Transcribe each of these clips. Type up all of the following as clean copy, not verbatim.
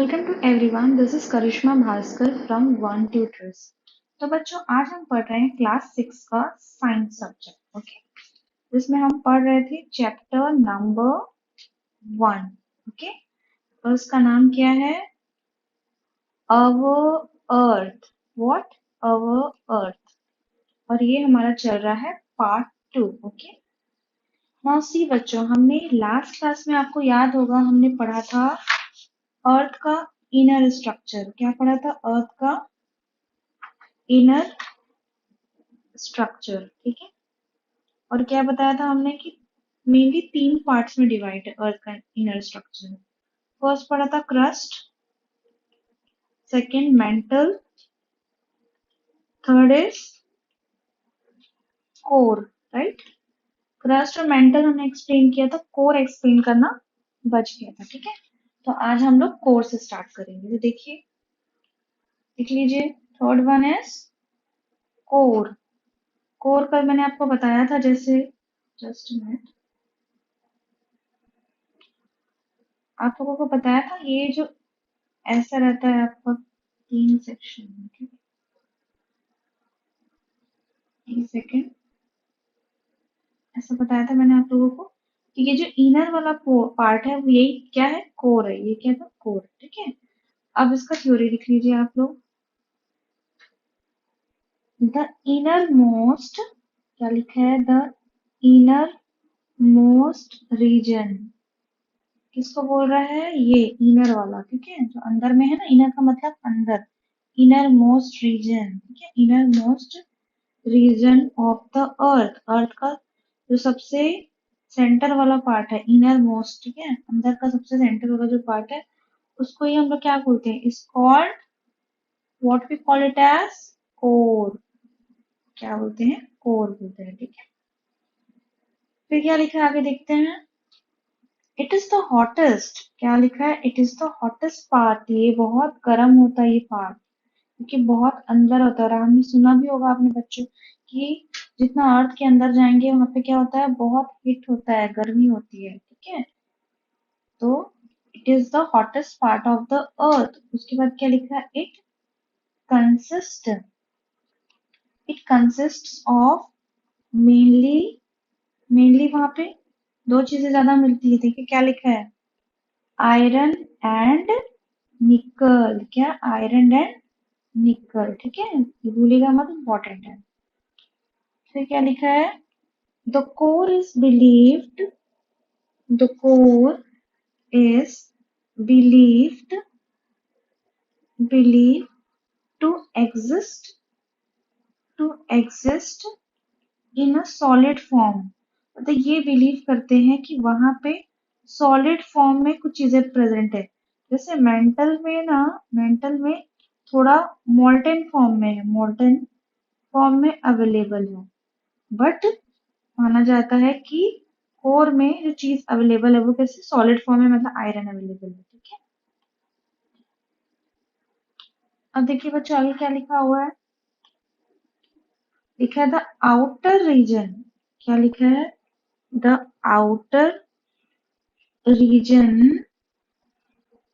Welcome to everyone, this is Karishma Bhaskar from one tutors. तो बच्चों, आज हम पढ़ रहे हैं क्लास 6 का साइंस सब्जेक्ट। ओके, जिसमें हम पढ़ रहे थे चैप्टर नंबर 1। ओके, तो उसका नाम क्या है? अवर अर्थ। व्हाट? अवर अर्थ। और ये हमारा चल रहा है पार्ट 2। ओके, नाउ सी बच्चों, हमने लास्ट क्लास में, आपको याद होगा, हमने पढ़ा था अर्थ का इनर स्ट्रक्चर। क्या पढ़ा था? अर्थ का इनर स्ट्रक्चर। ठीक है, और क्या बताया था हमने कि मेनली 3 पार्ट्स में डिवाइड है अर्थ का इनर स्ट्रक्चर। फर्स्ट पढ़ा था crust, second mental, third is core. Right, crust और मेंटल हमने एक्सप्लेन किया था, कोर एक्सप्लेन करना बच गया था। ठीक है, तो आज हम लोग कोर से स्टार्ट करेंगे। तो देखिए, लिख लीजिए, third one is core. Core कल मैंने आपको बताया था, जैसे जस्ट मिनट, आप लोगों को बताया था ये जो ऐसा रहता है आपका 3 सेक्शन में। ठीक है, एक सेकेंड, ऐसा बताया था मैंने आप लोगों को कि ये जो इनर वाला पार्ट है वो यही क्या है? कोर है। ये क्या था? कोर। ठीक है, अब इसका थ्योरी लिख लीजिए आप लोग। द इनर मोस्ट, क्या लिखा है? The inner most region. किसको बोल रहा है? ये इनर वाला। ठीक है, जो अंदर में है ना, इनर का मतलब अंदर, इनर मोस्ट रीजन। ठीक है, inner most region of the earth. Earth का जो सबसे सेंटर वाला पार्ट है, इनर मोस्ट। ठीक है, अंदर का सबसे सेंटर वाला जो पार्ट है, उसको ही हम लोग क्या बोलते हैं? Is called, what we call it as, core. क्या बोलते हैं? कोर बोलते हैं। ठीक है, फिर क्या लिखा है आगे देखते हैं। It is the hottest. क्या लिखा है? It is the hottest part. ये बहुत गर्म होता है ये पार्ट, क्योंकि बहुत अंदर होता है। और हमने सुना भी होगा अपने बच्चों कि जितना अर्थ के अंदर जाएंगे वहां पे क्या होता है? बहुत हीट होता है, गर्मी होती है। ठीक है, तो it is the hottest part of the अर्थ। उसके बाद क्या लिखा है? Consist it consist of mainly, mainly वहां पे 2 चीजें ज्यादा मिलती है। देखिए क्या लिखा है? आयरन एंड निकल। क्या? आयरन एंड निकल। ठीक है, ये भूलिएगा मत, इम्पोर्टेंट है। फिर क्या लिखा है? The core is believed, the core is believed believe to exist, to exist in a solid form. मतलब ये बिलीव करते हैं कि वहां पे सॉलिड फॉर्म में कुछ चीजें प्रेजेंट है। जैसे मेंटल में ना, मेंटल में थोड़ा मोल्टेन फॉर्म में है, मोल्टेन फॉर्म में अवेलेबल है। बट माना जाता है कि कोर में जो चीज अवेलेबल है वो कैसे? सॉलिड फॉर्म में, मतलब आयरन अवेलेबल है। ठीक है, अब देखिए बच्चों, आगे क्या लिखा हुआ है? लिखा है द आउटर रीजन। क्या लिखा है? The outer region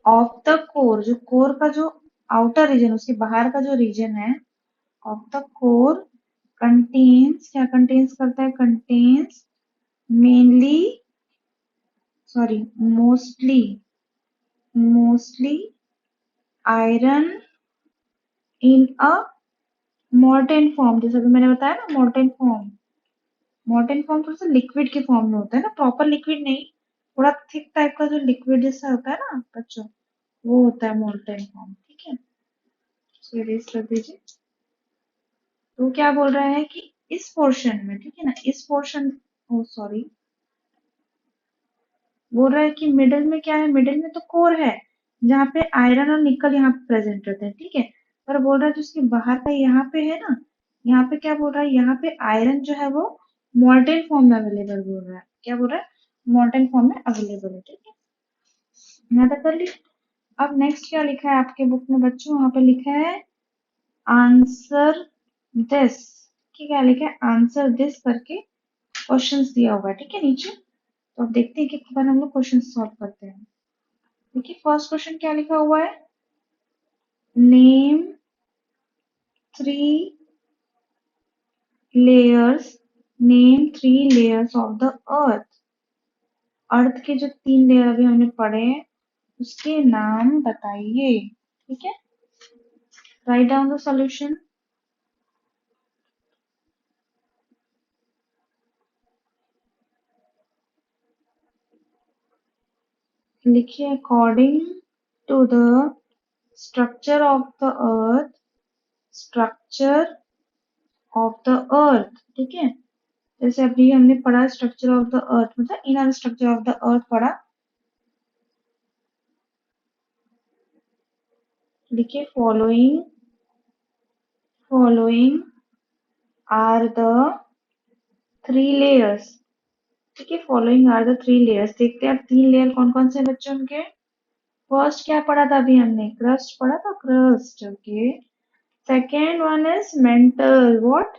of the core. जो कोर का जो आउटर रीजन, उसके बाहर का जो रीजन है, ऑफ द कोर कंटेन्स, क्या कंटेन्स करता है? Contains mainly, sorry, mostly, mostly iron in a molten form. जैसे अभी मैंने बताया ना, मोल्टेन फॉर्म। मोल्टेन फॉर्म थोड़ा सा लिक्विड के फॉर्म में होता है ना, प्रॉपर लिक्विड नहीं, थोड़ा थिक टाइप का जो लिक्विड जैसा होता है ना बच्चों, वो होता है मोल्टेन फॉर्म। ठीक है, तो इरेज कर दीजिए। तो क्या बोल रहा है कि इस पोर्शन में, ठीक है ना, इस पोर्शन, ओ सॉरी, बोल रहा है कि मिडिल में क्या है? मिडिल में तो कोर है, जहाँ पे आयरन और निकल यहाँ पे प्रेजेंट रहते हैं। ठीक है, पर बोल रहा है जो उसके बाहर का यहाँ पे है ना, यहाँ पे क्या बोल रहा है? यहाँ पे आयरन जो है वो मोल्टेन फॉर्म में अवेलेबल बोल रहा है। क्या बोल रहा है? मोल्टेन फॉर्म में अवेलेबल है। ठीक है, यहाँ तक कर ली। अब नेक्स्ट क्या लिखा है आपके बुक में बच्चों? वहां पे लिखा है आंसर दिस। क्या लिखा है? आंसर दिस करके क्वेश्चंस दिया हुआ है। ठीक है, नीचे। तो अब देखते हैं कि एक बार हम लोग क्वेश्चन सॉल्व करते हैं। देखिए फर्स्ट क्वेश्चन क्या लिखा हुआ है, name 3 layers, name 3 layers of the earth. Earth के जो 3 लेयर अभी हमने पढ़े हैं उसके नाम बताइए। ठीक है, राइट डाउन द सॉल्यूशन। लिखिए according to the structure of the earth, structure of the earth. ठीक है, जैसे अभी हमने पढ़ा स्ट्रक्चर ऑफ द अर्थ मतलब इनर स्ट्रक्चर ऑफ द अर्थ पढ़ा। लिखिए फॉलोइंग आर द 3 लेयर्स। ठीक है, फॉलोइंग आर द 3 लेयर्स। देखते हैं अब 3 लेयर कौन कौन से बच्चों उनके। फर्स्ट क्या पढ़ा था अभी हमने, क्रस्ट पढ़ा था, crust. Okay, second one is mental, what,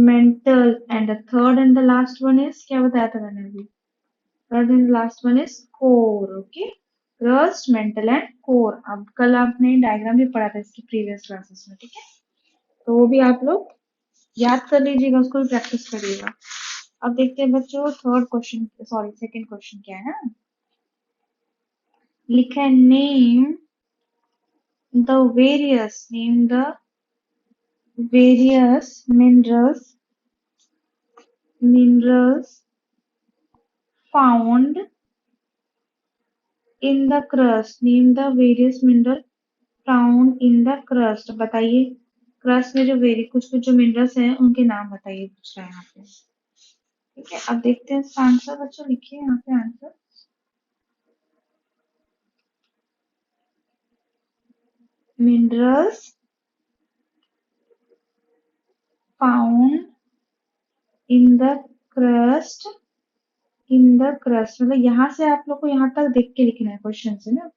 mental, and the third and the last one is, क्या बताया था मैंने अभी, third and last one is core. Okay, crust, mental and core. अब कल आपने डायग्राम भी पढ़ा था इसकी प्रीवियस क्लासेस में। ठीक है, तो वो भी आप लोग याद कर लीजिएगा, उसको भी प्रैक्टिस करिएगा। अब देखते हैं बच्चों third question, sorry second question क्या है ना। लिखा है name the various minerals found in the crust। name the various mineral found in the crust। बताइए क्रस्ट में जो कुछ कुछ जो मिनरल्स हैं उनके नाम बताइए, पूछ रहा है यहाँ पे। ठीक है, अब देखते हैं इसका आंसर। बच्चों लिखिए यहाँ पे answer, minerals found in the crust, in the crust मतलब यहाँ से आप लोग को यहाँ तक देख के लिखना है क्वेश्चन से ना।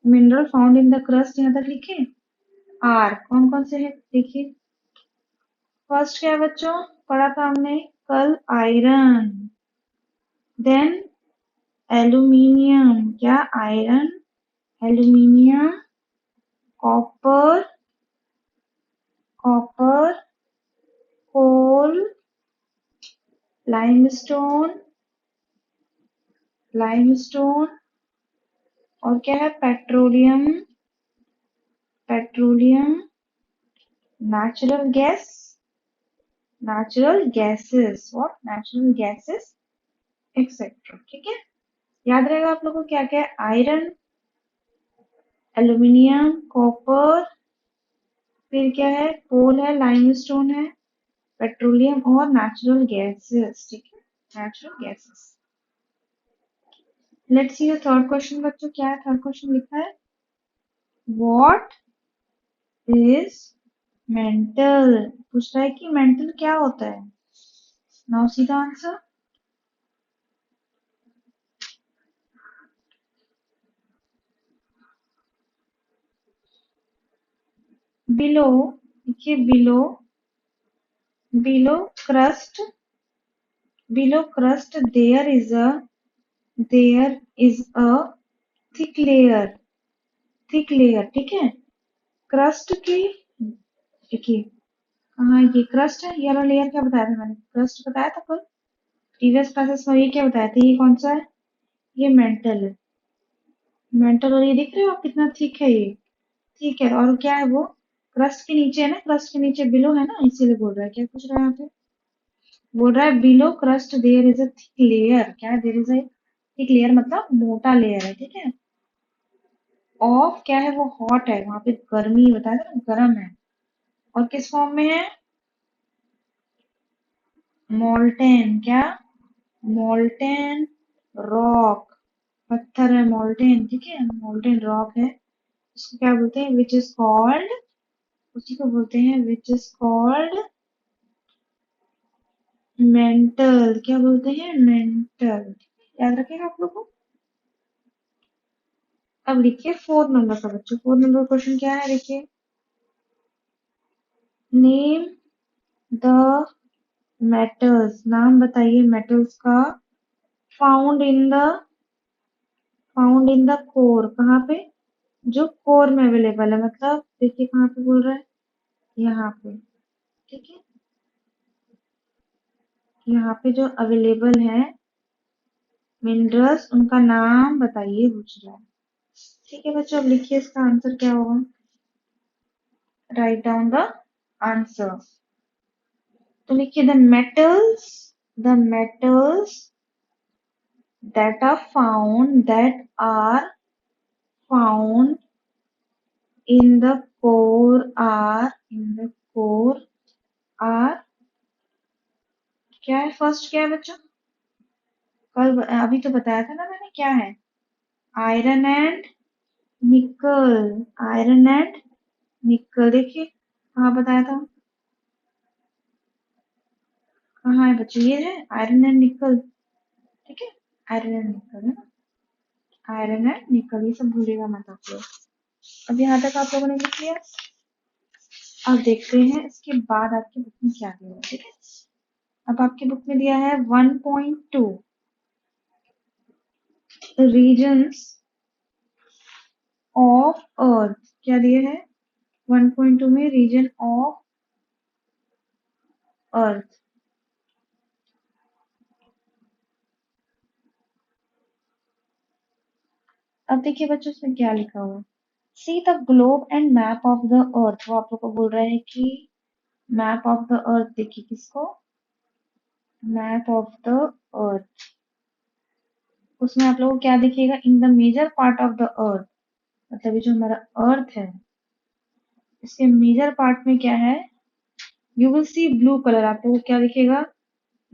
Mineral found in the crust यहाँ तक लिखे। आर कौन कौन से है देखिए। फर्स्ट क्या है बच्चों, पढ़ा था हमने कल, आयरन। देन एल्यूमिनियम, क्या, आयरन, एल्यूमिनियम, कॉपर, कॉपर, कोल, लाइमस्टोन, लाइमस्टोन, और क्या है, petroleum, petroleum, natural gas, natural gases, what, natural gases, etcetera. ठीक है, याद रहेगा आप लोगों को क्या क्या है, आयरन, एल्यूमिनियम, कॉपर, फिर क्या है, कोल है, लाइमस्टोन है, पेट्रोलियम और नेचुरल गैसेस। ठीक है, natural gases. Let's see the third question बच्चों, क्या है थर्ड क्वेश्चन, लिखा है व्हाट इज मेंटल। पूछ रहा है कि मेंटल क्या होता है। Now see the answer. Below, देखिए below, below crust, below crust there is a thick layer, thick layer. ठीक है, क्रस्ट की, देखिए हाँ ये क्रस्ट है, ये वाला लेयर क्या बताया था मैंने, क्रस्ट बताया था कल प्रीवियस क्लासेस में। ये क्या बताया था, ये कौन सा है, ये मेंटल है, मेंटल। और ये देख रहे हो आप कितना थिक है ये, ठीक है। और क्या है वो, क्रस्ट के नीचे है ना, क्रस्ट के नीचे बिलो है ना, इसीलिए बोल रहा है। क्या पूछ रहा है यहाँ पे, बोल रहा है below crust there is a thick layer. क्या है, there is a thick layer मतलब मोटा लेयर है। ठीक है, ऑफ क्या है वो, हॉट है, वहां पे गर्मी बताया था ना, गर्म है। और किस फॉर्म में है, मोल्टेन, क्या, मोल्टेन रॉक, पत्थर है मोल्टेन। ठीक है, मोल्टेन रॉक है, उसको क्या बोलते हैं, विच इज कॉल्ड, उसी को बोलते हैं विच इज कॉल्ड मेंटल। क्या बोलते हैं, मेंटल। याद रखेगा आप लोग को। अब लिखिए फोर्थ नंबर का बच्चों, फोर्थ नंबर क्वेश्चन क्या है, देखिए नेम द मेटल्स, नाम बताइए मेटल्स का, found in the, found in the core, कहाँ पे? जो कोर में अवेलेबल है, मतलब देखिए कहाँ पे बोल रहा है, यहाँ पे, ठीक है। यहाँ पे जो अवेलेबल है मिनरल्स, उनका नाम बताइए पूछ रहा है। ठीक है बच्चों, अब लिखिए इसका आंसर क्या होगा। Right down the answer. तो लिखिए the metals that are found in the core are क्या है? फर्स्ट क्या है बच्चों? कल अभी तो बताया था ना मैंने, क्या है? आयरन एंड निकल। आयरन एंड निकल, देखिए कहाँ बताया था, कहाँ है बच्चों? ये है आयरन एंड निकल, ठीक है। आयरन एंड निकल है ना, आयरन एंड निकल, ये सब भूलेगा मत आप लोग। अब यहाँ तक आप लोगों ने लिख लिया। अब देखते हैं इसके बाद आपकी बुक में क्या दिया है, ठीक है। अब आपकी बुक में दिया है 1.2 रीजन्स ऑफ अर्थ। क्या दिया है 1.2 में? Region of earth. अब देखिए बच्चों इसमें क्या लिखा हुआ है, see the globe and map of the earth. वो आप लोग को बोल रहा है कि मैप ऑफ द अर्थ देखिए, किसको? Map of the earth. उसमें आप लोगों को क्या दिखेगा? In the major part of the earth, मतलब ये जो हमारा अर्थ है इसके मेजर पार्ट में क्या है? You will see blue colour. आप लोगों को क्या दिखेगा?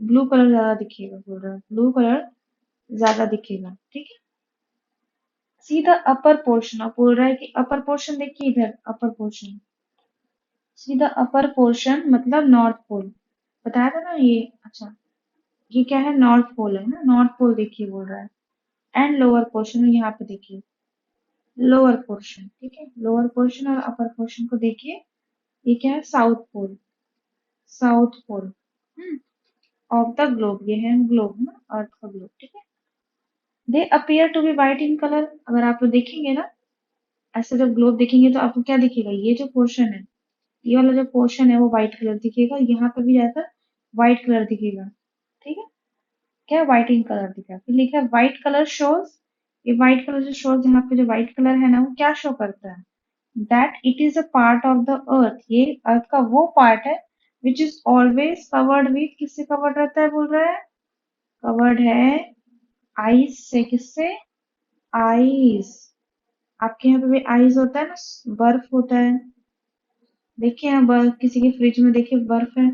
ब्लू कलर ज्यादा दिखेगा, बोल रहा है ब्लू कलर ज्यादा दिखेगा, ठीक है। सी द अपर पोर्शन, अब बोल रहा है कि अपर पोर्शन देखिए इधर, upper portion. See the upper portion मतलब नॉर्थ पोल, बताया था ना ये। अच्छा, ये क्या है? नॉर्थ पोल है ना, नॉर्थ पोल देखिए बोल रहा है। एंड लोअर पोर्शन, यहाँ पे देखिए लोअर पोर्शन, ठीक है। लोअर पोर्शन और अपर पोर्शन को देखिए, ये क्या है? South pole, south pole of the globe. ये है ग्लोब ना, अर्थ का ग्लोब, ठीक है। They appear to be white in colour. अगर आप लोग देखेंगे ना, ऐसे जब ग्लोब देखेंगे तो आपको क्या दिखेगा? ये जो पोर्शन है, ये वाला जो पोर्शन है वो व्हाइट कलर दिखेगा, यहाँ पे भी ज्यादा व्हाइट कलर दिखेगा, ठीक है। क्या है? व्हाइट इन कलर दिखा, फिर लिखा है व्हाइट कलर शोज। ये व्हाइट कलर जो शोज, यहाँ पे जो व्हाइट कलर है ना, वो क्या शो करता है? That it is a part of the अर्थ। ये अर्थ का वो पार्ट है which is always covered with, किससे कवर्ड रहता है बोल रहा है? कवर्ड है आइस से। किससे? आइस। आपके यहाँ पे भी आइस होता है ना, बर्फ होता है। देखिए यहाँ बर्फ, किसी के फ्रिज में देखिए बर्फ है,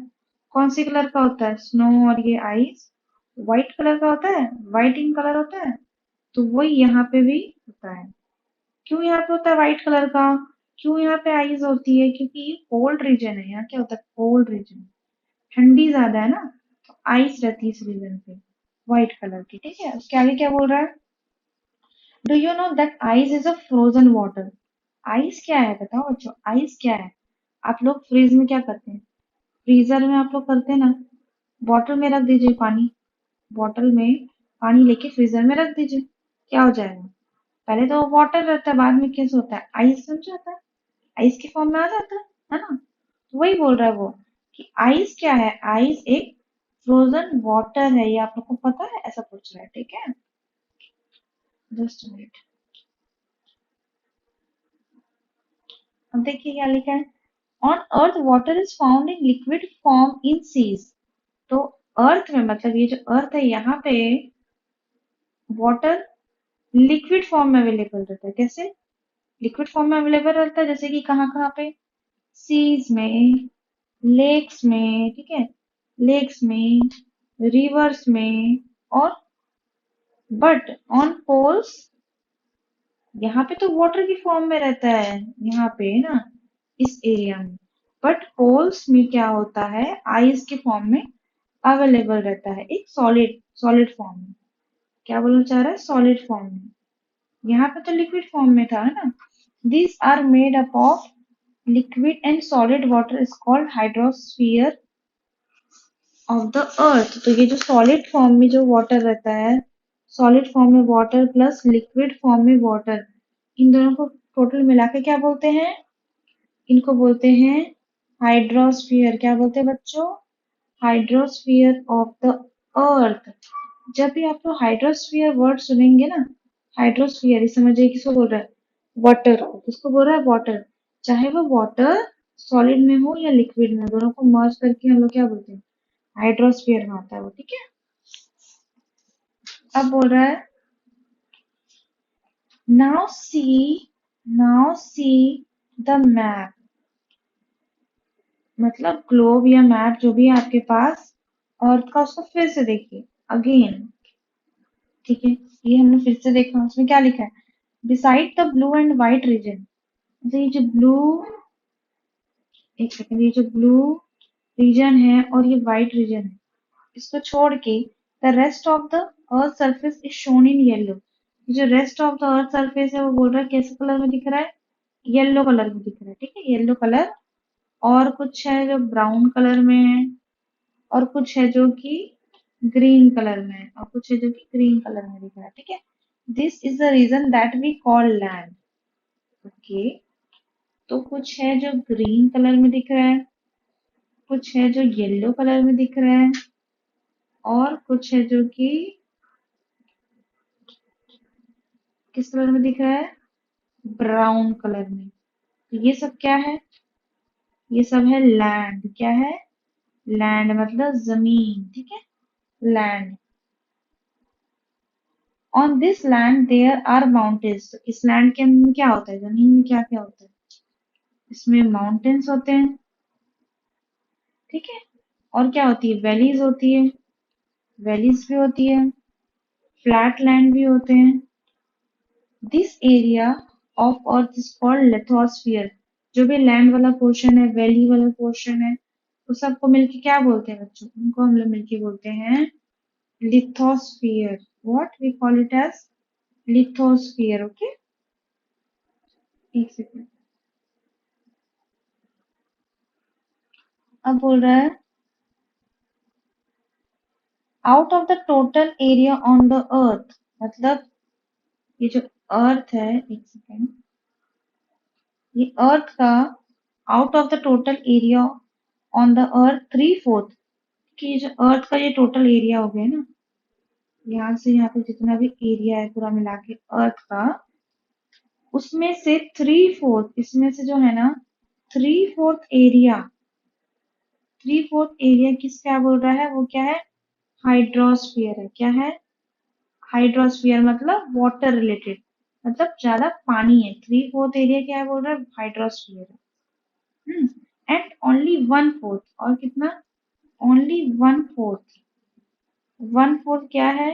कौन सी कलर का होता है? स्नो। और ये आइस व्हाइट कलर का होता है, व्हाइट इन कलर होता है। तो वही यहाँ पे भी होता है। क्यों यहाँ पे होता है व्हाइट कलर का? क्यों यहाँ पे आइस होती है? क्योंकि ये कोल्ड रीजन है। यहाँ क्या होता है? कोल्ड रीजन, ठंडी ज्यादा है ना, तो आइस रहती है इस रीजन पे, व्हाइट कलर की, ठीक है। उसके आगे क्या बोल रहा है? Do you know that ice is a frozen water. Ice क्या है बताओ बच्चों, आइस क्या है? आप लोग फ्रीज में क्या करते हैं? फ्रीजर में आप लोग करते हैं ना, बॉटल में रख दीजिए पानी, बॉटल में पानी लेके फ्रीजर में रख दीजिए, क्या हो जाएगा? पहले तो वो वाटर रहता है, बाद में कैसे होता है? आइस बन जाता है, आइस के फॉर्म में आ जाता है ना। तो वही बोल रहा है वो कि आइस क्या है? आइस एक फ्रोजन वाटर है। ये आप लोग को पता है? ऐसा पूछ रहा है, ठीक है। जस्ट मिनट, अब देखिए क्या लिखा है। On earth water is found in liquid form in seas. तो अर्थ में, मतलब ये जो अर्थ है यहाँ पे वाटर लिक्विड फॉर्म में अवेलेबल रहता है। कैसे लिक्विड फॉर्म में अवेलेबल रहता है? जैसे कि कहाँ कहाँ पे? सीज में, लेक्स में, ठीक है, लेक्स में, रिवर्स में, और बट ऑन पोल्स, यहाँ पे तो वाटर की फॉर्म में रहता है, यहाँ पे ना इस एरिया में। बट पोल्स में क्या होता है? आइस के फॉर्म में अवेलेबल रहता है, एक सॉलिड सॉलिड फॉर्म में। क्या बोलना चाह रहा है? सॉलिड फॉर्म में। यहाँ पे तो लिक्विड फॉर्म में था, है ना। These are made up of liquid and solid water is called hydrosphere of the earth। तो ये जो सॉलिड फॉर्म में जो वाटर रहता है, सॉलिड फॉर्म में वाटर प्लस लिक्विड फॉर्म में वाटर, इन दोनों को टोटल मिला के क्या बोलते हैं? इनको बोलते हैं हाइड्रोस्फीयर। क्या बोलते हैं बच्चों? हाइड्रोस्फीयर ऑफ द अर्थ। जब भी आप लोग हाइड्रोस्फीयर वर्ड सुनेंगे ना, हाइड्रोस्फीयर, इस समझिए किसको बोल रहा है? वाटर को। किसको बोल रहा है? वाटर। चाहे वो वाटर सॉलिड में हो या लिक्विड में, दोनों को मर्ज करके हम लोग क्या बोलते हैं? हाइड्रोस्फीयर में आता है वो, ठीक है। अब बोल रहा है now C, now see the map, मतलब ग्लोब या मैप जो भी है आपके पास अर्थ का, उसको फिर से देखिए अगेन, ठीक है। ये हमने फिर से देखा, उसमें क्या लिखा है? Beside the blue and white region, मतलब ये जो ब्लू, एक सेकंड, ये जो ब्लू रीजन है और ये व्हाइट रीजन है, इसको छोड़ के the rest of the earth surface is shown in yellow. जो rest of the earth surface है वो बोल रहा है कैसे कलर में दिख रहा है? येलो कलर में दिख रहा है, ठीक है, येलो कलर। और कुछ है जो ब्राउन कलर में है, और कुछ है जो कि ग्रीन कलर में है, और कुछ है जो कि ग्रीन कलर में दिख रहा है, ठीक है। This is the region that we call land. Okay, तो कुछ है जो ग्रीन कलर में दिख रहा है, कुछ है जो येलो कलर में दिख रहा है, और कुछ है जो कि किस कलर में दिख रहा है? ब्राउन कलर में। तो ये सब क्या है? ये सब है लैंड। क्या है? लैंड मतलब जमीन, ठीक है, land. On this land there are mountains. तो इस लैंड के अंदर क्या होता है? जमीन में क्या क्या होता है? इसमें माउंटेन्स होते हैं, ठीक है। और क्या होती है? वैलीज होती है, वैलीज भी होती है, फ्लैट लैंड भी होते हैं। This area of earth is called lithosphere. जो भी लैंड वाला पोर्शन है, वैली वाला पोर्शन है, वो सबको मिलके क्या बोलते हैं बच्चों? उनको हम लोग मिलके बोलते हैं lithosphere. What we call it as? Lithosphere. Okay, एक सेकेंड। अब बोल रहा है out of the total area on the earth, मतलब ये जो अर्थ है, एक सेकेंड, ये अर्थ का out of the total area on the अर्थ 3/4, कि ये जो अर्थ का ये टोटल एरिया हो गया ना, यहाँ से यहाँ पे जितना भी एरिया है पूरा मिला के अर्थ का, उसमें से 3/4, इसमें से जो है ना 3/4 एरिया, 3/4 एरिया किस क्या बोल रहा है? वो क्या है? हाइड्रोस्फीयर है। क्या है? हाइड्रोस्फीयर मतलब वाटर रिलेटेड, मतलब ज्यादा पानी है। 3/4 एरिया क्या है बोल रहा है? हाइड्रोस्फीयर है। एंड ओनली 1/4, और कितना? ओनली 1/4, 1/4 क्या है?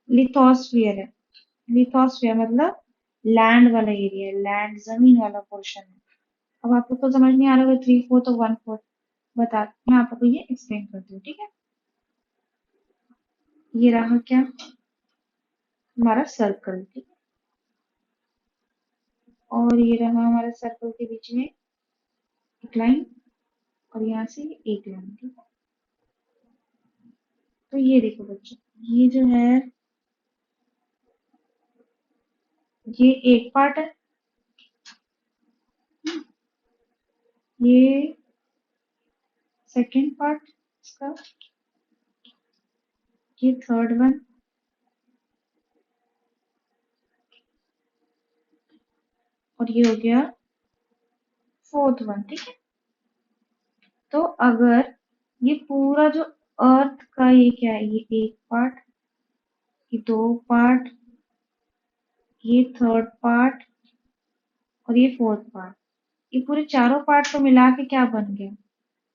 लिथोस्फीयर है। लिथोस्फीयर मतलब लैंड वाला एरिया, लैंड जमीन वाला पोर्शन है। अब आप लोग को समझ नहीं आ रहा है 3/4 और 1/4, बता मैं आप लोग को ये एक्सप्लेन करती हूँ, ठीक है। ये रहा क्या? हमारा सर्कल, ठीक है, और ये रहा हमारे सर्कल के बीच में एक लाइन, और यहाँ से एक लाइन, ठीक है। तो ये देखो बच्चों, ये जो है ये एक पार्ट है, ये सेकंड पार्ट इसका, ये थर्ड वन, और ये हो गया फोर्थ वन, ठीक है। तो अगर ये पूरा जो अर्थ का ये क्या है? ये एक पार्ट, ये दो पार्ट, ये थर्ड पार्ट, और ये फोर्थ पार्ट, ये पूरे चारों पार्ट को मिला के क्या बन गया?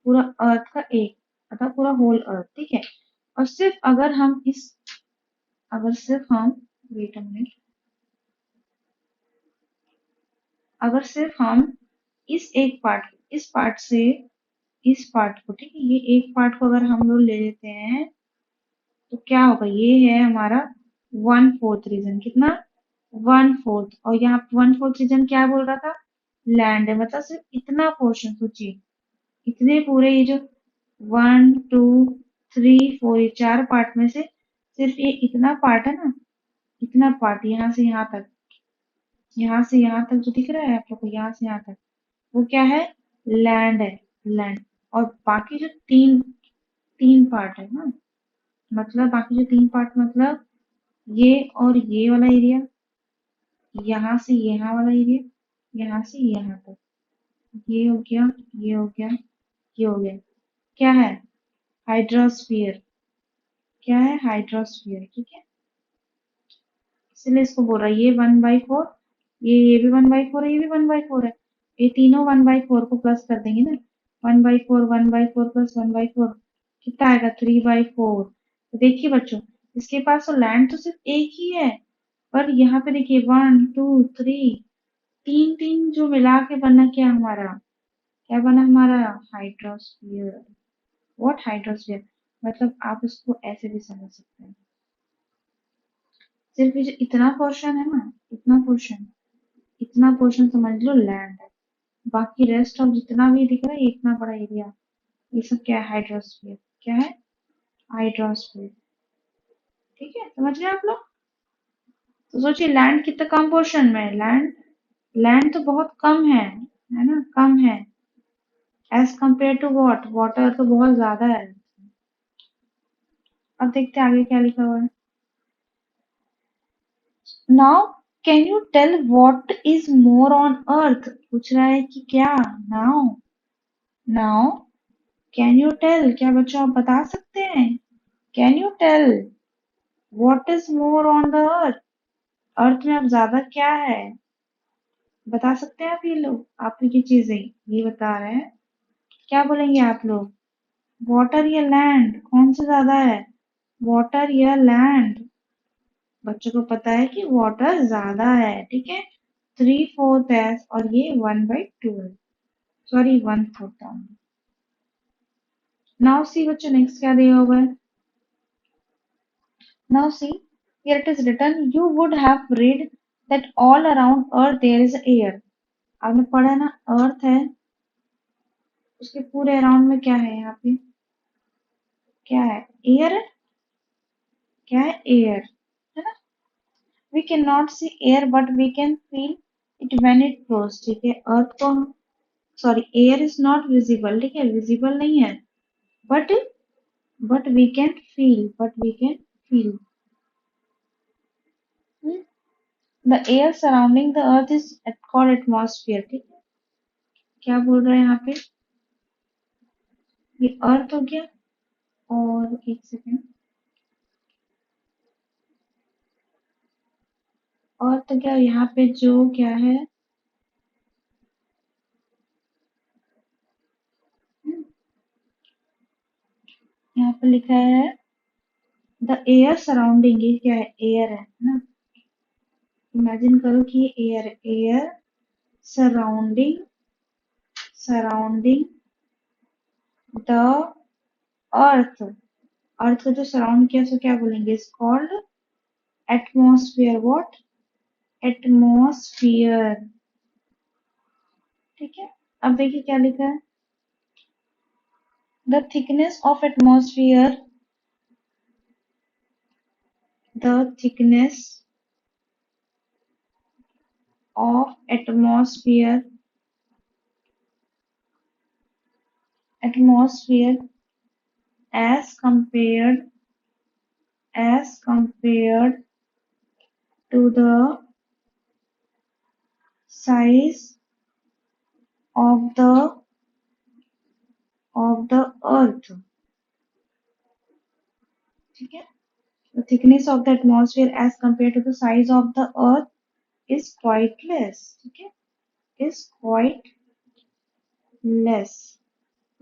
पूरा अर्थ का एक, अर्थात पूरा होल अर्थ, ठीक है। और सिर्फ अगर हम इस, अगर सिर्फ हम, वेट अ मिनट, अगर सिर्फ हम इस एक पार्ट, इस पार्ट से इस पार्ट को, ठीक है, ये एक पार्ट को अगर हम लोग ले लेते हैं तो क्या होगा? ये है हमारा 1/4 रीजन। कितना? 1/4। और यहाँ 1/4 रीजन क्या बोल रहा था? लैंड है, मतलब सिर्फ इतना पोर्शन सोचिए, इतने पूरे ये जो 1 2 3 4, ये चार पार्ट में से सिर्फ ये इतना पार्ट है ना, इतना पार्ट यहाँ से यहाँ तक, यहाँ से यहाँ तक जो दिख रहा है आप लोग को, यहाँ से यहाँ तक, वो क्या है? लैंड है, लैंड। और बाकी जो तीन तीन पार्ट है ना, मतलब बाकी जो तीन पार्ट मतलब ये और ये वाला एरिया, यहाँ से यहाँ वाला एरिया, यहाँ से यहाँ तक, ये हो गया, ये हो गया, ये हो गया, क्या है? हाइड्रोस्फीयर। क्या है? हाइड्रोस्फीयर, ठीक है। इसलिए इसको बोल रहा है ये 1/4, ये भी 1/4 है, ये भी 1/4 है, ये तीनों 1/4 को प्लस कर देंगे ना, 1/4, 1/4 प्लस 1/4 कितना आएगा? 3/4। तो देखिए बच्चों, इसके पास तो लैंड तो सिर्फ एक ही है, पर यहाँ पे देखिए 1 2 3, तीन तीन जो मिला के बना क्या हमारा? क्या बना हमारा? हाइड्रोस्फीयर। What hydrosphere? मतलब आप इसको ऐसे भी समझ सकते हैं, सिर्फ ये जो इतना पोर्शन है ना, इतना पोर्शन समझ लो लैंड है, बाकी रेस्ट ऑफ जितना भी दिख रहा है, ये इतना बड़ा एरिया, ये सब क्या है? हाइड्रोस्फीयर। क्या है? हाइड्रोस्फीयर। ठीक है, समझ गए आप लोग? तो सोचिए लैंड कितना कम पोर्शन में है, लैंड लैंड तो बहुत कम है ना, कम है, as compare to what, water तो बहुत ज्यादा है। अब देखते हैं आगे क्या लिखा हुआ है। Now can you tell what is more on earth? पूछ रहा है कि क्या? Now now can you tell, क्या बच्चों आप बता सकते हैं? Can you tell what is more on the earth? Earth में अब ज्यादा क्या है? बता सकते हैं आप? ये लोग आप ये चीजें ये बता रहे हैं, क्या बोलेंगे आप लोग? वाटर या लैंड, कौन सा ज्यादा है? वाटर या लैंड? बच्चों को पता है कि वाटर ज्यादा है, ठीक है, 3/4 है, और ये 1/2 है, सॉरी 1/4। नाउ सी बच्चों, नेक्स्ट क्या दिया हुआ है? Now C, here it is written, you would have read that all around earth there is air। आपने पढ़ा ना, अर्थ है, उसके पूरे अराउंड में क्या है? यहाँ पे क्या है? एयर है। क्या है? एयर, है ना। We can not see air but we can feel it when it flows, ठीक है। अर्थ को, sorry, air is not visible, ठीक है, विजिबल नहीं है, but we can feel, the air surrounding the earth is called atmosphere, ठीक है। क्या बोल रहे हैं यहाँ पे? ये अर्थ हो गया, और एक सेकेंड, अर्थ हो गया, यहाँ पे जो क्या है, यहाँ पे लिखा है द एयर सराउंडिंग, ये क्या है? एयर है ना। इमेजिन करो कि ये एयर है, air surrounding surrounding the earth, earth को जो सराउंड किया सो क्या बोलेंगे? Is called atmosphere. What? Atmosphere, ठीक है। अब देखिए क्या लिखा है, the thickness of atmosphere, the thickness of atmosphere as compared to the size of the earth, ठीक है। The thickness of the atmosphere as compared to the size of the earth is quite less, ठीक है, is quite less।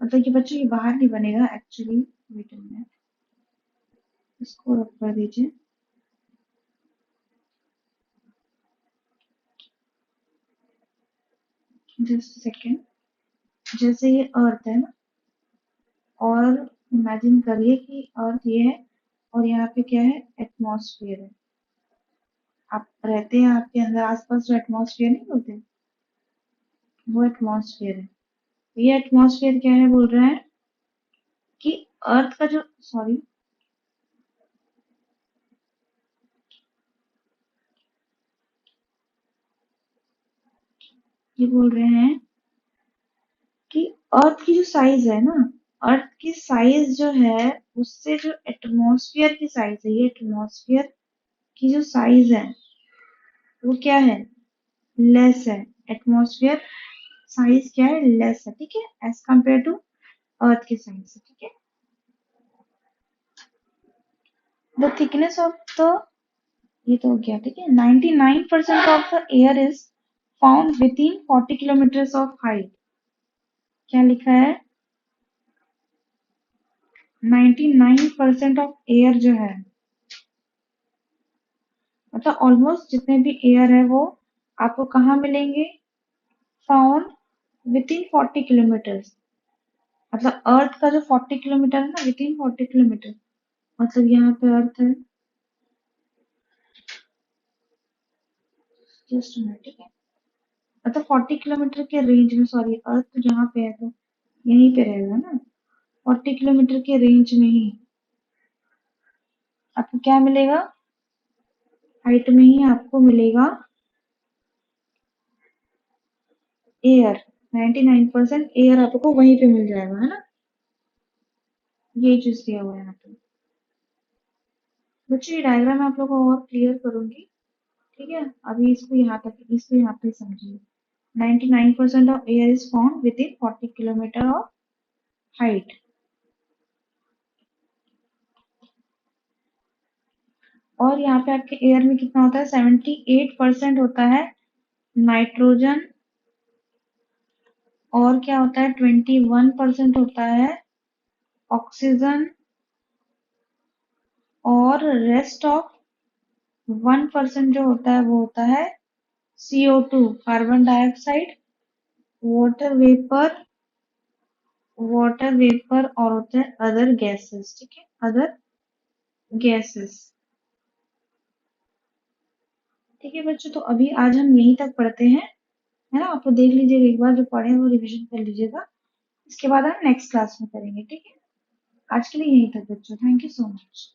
मतलब कि बच्चों ये बाहर नहीं बनेगा एक्चुअली, वेट अ मिनट, इसको रब कर दीजिए, जस्ट सेकेंड। जैसे ये अर्थ है ना, और इमेजिन करिए कि अर्थ ये है, और यहाँ पे क्या है? एटमॉस्फेयर है। आप रहते हैं, आपके अंदर आसपास जो एटमॉस्फेयर नहीं होते, वो एटमॉस्फेयर है। ये एटमॉस्फेयर क्या है? बोल रहे हैं कि अर्थ का जो, सॉरी, ये बोल रहे हैं कि अर्थ की जो साइज है ना, अर्थ की साइज जो है उससे जो एटमॉस्फेयर की साइज है, ये एटमॉस्फेयर की जो साइज है वो क्या है, लेस है। एटमॉस्फेयर साइज क्या है, लेस है, ठीक है, एज कंपेयर टू अर्थ की साइज से, ठीक है। द थिकनेस ऑफ द, ये तो हो गया, ठीक है। 99% of the air is found with in 40 kilometre of height. क्या लिखा है, 99% ऑफ एयर जो है, मतलब ऑलमोस्ट जितने भी एयर है वो आपको कहाँ मिलेंगे, फाउंड विद इन 40 किलोमीटर। मतलब अर्थ का जो 40 किलोमीटर है ना, विद इन 40 किलोमीटर, मतलब यहाँ पे अर्थ है, जस्ट मिनट, ठीक है। मतलब 40 किलोमीटर के रेंज में, सॉरी, अर्थ तो जहाँ पे है तो यहीं पे रहेगा ना, 40 किलोमीटर के रेंज में ही आपको क्या मिलेगा, हाइट में ही आपको मिलेगा एयर। 99% एयर आपको वहीं पे मिल जाएगा, है ना। ये चीज दिया हुआ है यहाँ पे। बच्चों ये डायग्राम आप लोगों को और क्लियर करूंगी, ठीक है। अभी इसको यहाँ तक, इसको यहाँ पे समझिए। 99% of air is found with in 40 kilometre of height. और यहाँ पे आपके एयर में कितना होता है, 78% होता है नाइट्रोजन, और क्या होता है, 21% होता है ऑक्सीजन, और रेस्ट ऑफ 1% जो होता है वो होता है CO2, carbon dioxide, water vapour, और होते हैं अदर गैसेस, ठीक है, अदर गैसेस। ठीक है बच्चों, तो अभी आज हम यहीं तक पढ़ते हैं, है ना। आप लोग देख लीजिएगा, एक बार जो पढ़े वो रिवीजन कर लीजिएगा, इसके बाद हम नेक्स्ट क्लास में करेंगे, ठीक है। आज के लिए यहीं तक बच्चों, थैंक यू सो मच।